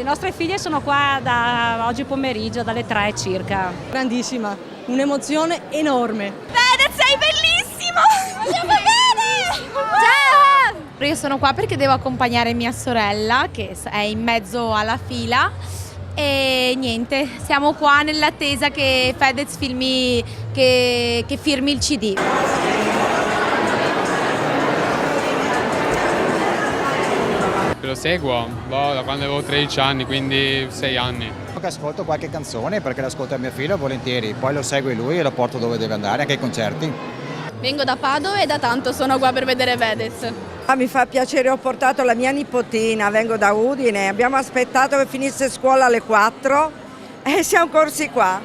nostre figlie sono qua da oggi pomeriggio, dalle 3 circa. Grandissima, un'emozione enorme. Fedez, sei bellissimo! Vogliamo bene! Ciao! Io sono qua perché devo accompagnare mia sorella che è in mezzo alla fila e niente, siamo qua nell'attesa che Fedez firmi il CD. Lo seguo da quando avevo 13 anni, quindi 6 anni. Ascolto qualche canzone perché l'ascolta mio figlio volentieri, poi lo segue lui e lo porto dove deve andare, anche ai concerti. Vengo da Padova e da tanto sono qua per vedere Fedez. Mi fa piacere, ho portato la mia nipotina, vengo da Udine, abbiamo aspettato che finisse scuola alle 4 e siamo corsi qua.